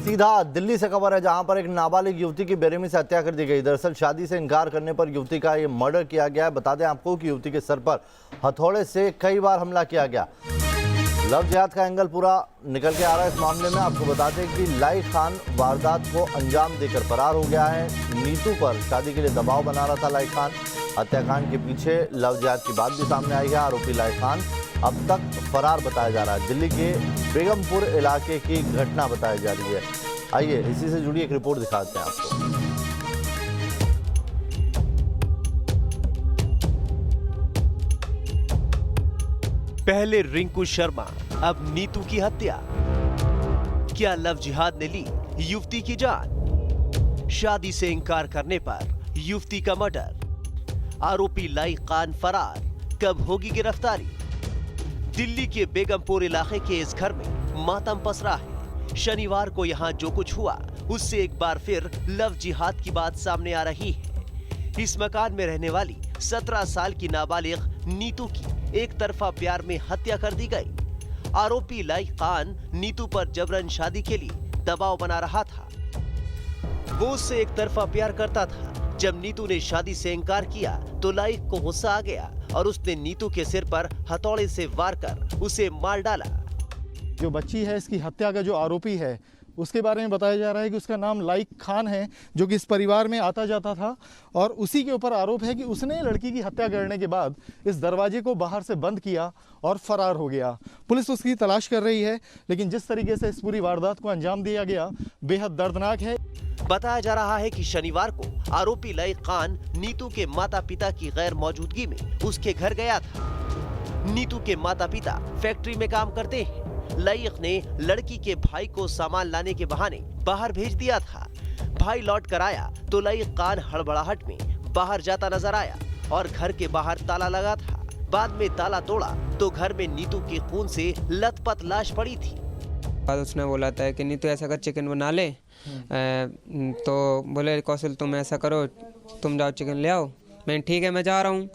सीधा दिल्ली से खबर है, जहां पर एक नाबालिग युवती की बेरहमी से हत्या कर दी गई। दरअसल शादी से इनकार करने पर युवती का ये मर्डर किया गया है। बता दें आपको कि युवती के सर पर हथौड़े से कई बार हमला किया गया। लव जिहाद का एंगल पूरा निकल के आ रहा है इस मामले में। आपको बता दें कि लाई खान वारदात को अंजाम देकर फरार हो गया है। नीतू पर शादी के लिए दबाव बना रहा था लाई खान। हत्याकांड के पीछे लव जिहाद की बात भी सामने आई है। आरोपी लाई खान अब तक फरार बताया जा रहा है। दिल्ली के बेगमपुर इलाके की घटना बताई जा रही है। आइए इसी से जुड़ी एक रिपोर्ट दिखाते हैं आपको। पहले रिंकू शर्मा, अब नीतू की हत्या। क्या लव जिहाद ने ली युवती की जान? शादी से इंकार करने पर युवती का मर्डर। आरोपी लाई खान फरार, कब होगी गिरफ्तारी? दिल्ली के बेगमपुर इलाके के इस घर में मातम पसरा है। शनिवार को यहां जो कुछ हुआ उससे एक बार फिर लव जिहाद की बात सामने आ रही है। इस मकान में रहने वाली 17 साल की नाबालिग नीतू की एक तरफा प्यार में हत्या कर दी गई। आरोपी लाई खान नीतू पर जबरन शादी के लिए दबाव बना रहा था। वो उससे एक तरफा प्यार करता था। जब नीतू ने शादी से इनकार किया तो लाई को गुस्सा आ गया और उसने नीतू के सिर पर हथौड़े से वार कर उसे मार डाला। जो बच्ची है, इसकी हत्या का जो आरोपी है, उसके बारे में बताया जा रहा है कि उसका नाम लाई खान है, जो कि इस परिवार में आता जाता था। और उसी के ऊपर आरोप है कि उसने लड़की की हत्या करने के बाद इस दरवाजे को बाहर से बंद किया और फरार हो गया। पुलिस उसकी तलाश कर रही है, लेकिन जिस तरीके से इस पूरी वारदात को अंजाम दिया गया बेहद दर्दनाक है। बताया जा रहा है कि शनिवार को आरोपी लाई खान नीतू के माता पिता की गैर मौजूदगी में उसके घर गया था। नीतू के माता पिता फैक्ट्री में काम करते हैं। लाइक ने लड़की के भाई को सामान लाने के बहाने बाहर भेज दिया था। भाई लौट कर आया तो लाइक खान हड़बड़ाहट में बाहर जाता नजर आया और घर के बाहर ताला लगा था। बाद में ताला तोड़ा तो घर में नीतू के खून से लथपथ लाश पड़ी थी। बाद उसने बोला था कि नीतू ऐसा कर चिकन बना ले। तो बोले कौशल तुम ऐसा करो, तुम जाओ चिकन ले आओ। मैंने ठीक है मैं जा रहा हूँ।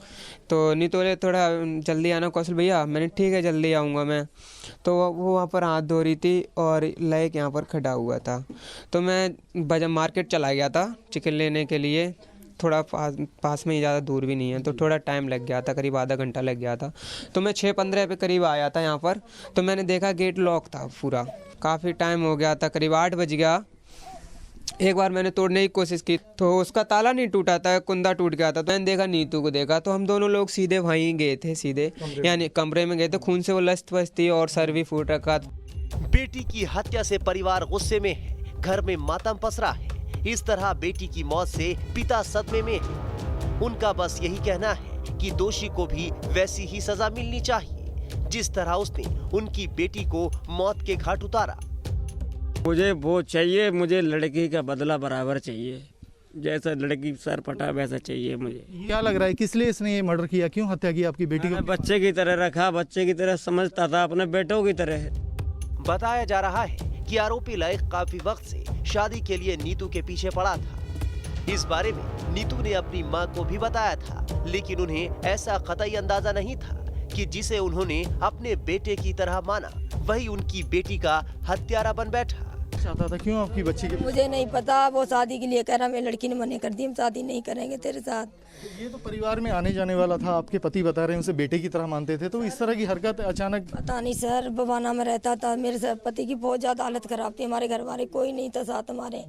तो नीतू बोले थोड़ा जल्दी आना कौशल भैया। मैंने ठीक है जल्दी आऊँगा मैं। तो वो वहाँ पर हाथ धो रही थी और लाइक यहाँ पर खड़ा हुआ था। तो मैं बाजार मार्केट चला गया था चिकन लेने के लिए। थोड़ा पास में ही, ज़्यादा दूर भी नहीं है, तो थोड़ा टाइम लग गया था, करीब आधा घंटा लग गया था। तो मैं 6:15 पे करीब आया था यहाँ पर। तो मैंने देखा गेट लॉक था पूरा। काफ़ी टाइम हो गया था, करीब 8 बज गया। एक बार मैंने तोड़ने की कोशिश की तो उसका ताला नहीं टूटा था, कुंदा टूट गया था। तो मैंने देखा नीतू को देखा, तो हम दोनों लोग सीधे वहीं गए थे, सीधे यानी कमरे में गए थे। खून से वो लस्त थी और सर भी फूट रखा। बेटी की हत्या से परिवार गुस्से में है। घर में मातम पसरा है। इस तरह बेटी की मौत से पिता सदमे में है। उनका बस यही कहना है कि दोषी को भी वैसी ही सजा मिलनी चाहिए जिस तरह उसने उनकी बेटी को मौत के घाट उतारा। मुझे वो चाहिए, मुझे लड़की का बदला बराबर चाहिए। जैसा लड़की सर पटा वैसा चाहिए मुझे। क्या लग रहा है किस लिए इसने ये मर्डर किया? क्यों हत्या की आपकी बेटी को? बच्चे की तरह रखा, बच्चे की तरह समझता था, अपने बेटों की तरह। बताया जा रहा है कि आरोपी लाइक काफी वक्त से शादी के लिए नीतू के पीछे पड़ा था। इस बारे में नीतू ने अपनी मां को भी बताया था, लेकिन उन्हें ऐसा कतई अंदाजा नहीं था कि जिसे उन्होंने अपने बेटे की तरह माना वही उनकी बेटी का हत्यारा बन बैठा। चाहता था क्यों आपकी बच्ची के? मुझे नहीं पता। वो शादी के लिए कह रहा, मेरी लड़की ने मना कर दी, हम शादी नहीं करेंगे तेरे साथ। ये तो परिवार में आने जाने वाला था, आपके पति बता रहे हैं उसे बेटे की तरह मानते थे, तो इस तरह की हरकत अचानक? पता नहीं सर, बवाना में रहता था। मेरे पति की बहुत ज्यादा हालत खराब थी। हमारे घर वाले कोई नहीं था साथ हमारे,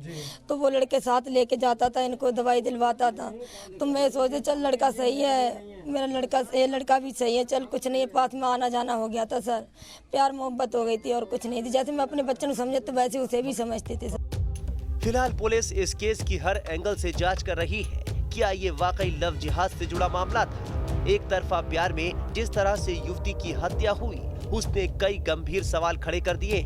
तो वो लड़के साथ लेके जाता था, इनको दवाई दिलवाता था। तो मैं सोचे चल लड़का सही है, मेरा लड़का भी सही है, चल कुछ नहीं, पास में आना जाना हो गया था सर। प्यार मोहब्बत हो गई थी और कुछ नहीं थी। जैसे मैं अपने बच्चे को समझते वैसे उसे भी समझते थे सर। फिलहाल पुलिस इस केस की हर एंगल से जांच कर रही है। क्या ये वाकई लव जिहाद से जुड़ा मामला था? एक तरफा प्यार में जिस तरह से युवती की हत्या हुई उसने कई गंभीर सवाल खड़े कर दिए।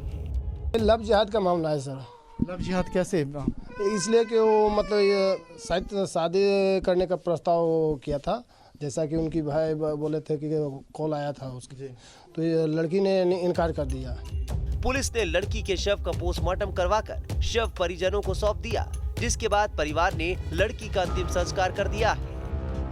लव जिहाद का मामला है सर। लव जिहाद कैसे? इसलिए कि वो मतलब शायद शादी करने का प्रस्ताव किया था, जैसा कि उनकी भाई बोले थे कि कॉल आया था उसके, तो ये लड़की ने इनकार कर दिया। पुलिस ने लड़की के शव का पोस्टमार्टम करवाकर शव परिजनों को सौंप दिया, जिसके बाद परिवार ने लड़की का अंतिम संस्कार कर दिया है।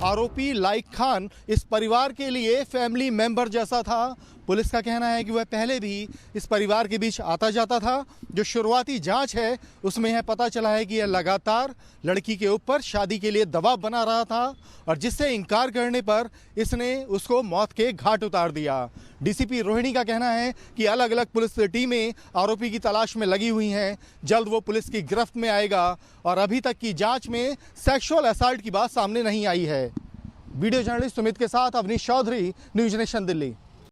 आरोपी लाइक खान इस परिवार के लिए फैमिली मेंबर जैसा था। पुलिस का कहना है कि वह पहले भी इस परिवार के बीच आता जाता था। जो शुरुआती जांच है उसमें यह पता चला है कि यह लगातार लड़की के ऊपर शादी के लिए दबाव बना रहा था और जिससे इनकार करने पर इसने उसको मौत के घाट उतार दिया। डीसीपी रोहिणी का कहना है कि अलग अलग पुलिस टीमें आरोपी की तलाश में लगी हुई हैं। जल्द वो पुलिस की गिरफ्त में आएगा और अभी तक की जांच में सेक्सुअल असॉल्ट की बात सामने नहीं आई है। वीडियो जर्नलिस्ट सुमित के साथ अवनीश चौधरी, न्यूज नेशन दिल्ली।